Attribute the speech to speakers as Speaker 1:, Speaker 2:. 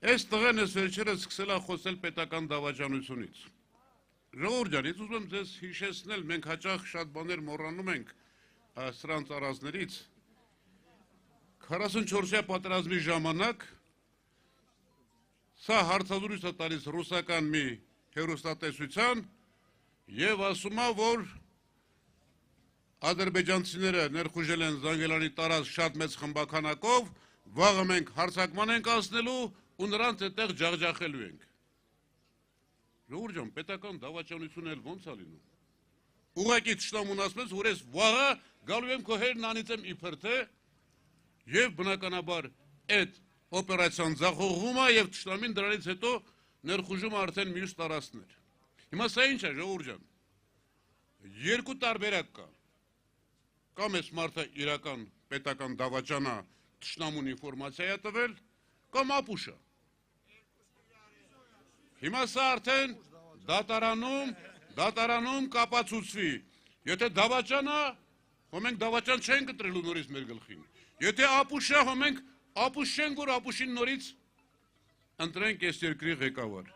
Speaker 1: Այս տղեն ես վերջերս սկսել է խոսել պետական դավաճանությունից։ Ժողովուրդ ջան, ես ուզում եմ ձեզ հիշեցնել, մենք հաճախ շատ բաներ մոռանում ենք սրանց առանձներից։ 44-յա պատերազմի ժամանակ սա հարցազրույց է տալիս ռուսական մի հեռուստատեսության եւ ասում է, որ ադրբեջանցիները ներխուժել են Զանգելանի տարածք շատ մեծ խմբականակով, վաղը մենք հարձակման ենք անցնելու ու նրանց այդտեղ ջախջախելու ենք։ Ժողովուրդ ջան, պետական դավաճանությունն էլ ո՞նց է լինում։ Ուղղակի թշնամուն ասում ես, որ ես վաղը գալու եմ քո հերն անիծեմ իբր թե, եւ բնականաբար այդ օպերացիան ձախողվում է եւ թշնամին դրանից հետո ներխուժում է արդեն մյուս տարածքներ։ Հիմա սա ինչ է, ժողովուրդ ջան։ Երկու տարբերակ կա։ Կամ այս մարդը իրական պետական դավաճանա թշնամուն ինֆորմացիա է տվել, կամ ապուշը։ Հիմա սա արդեն դատարանում կապացուցվի։ Եթե դավաճանա, հո մենք դավաճան չենք ընտրելու նորից մեր գլխին։ Եթե ապուշը, հո մենք ապուշ չենք, որ ապուշին նորից ընտրենք այս երկրի ղեկավար։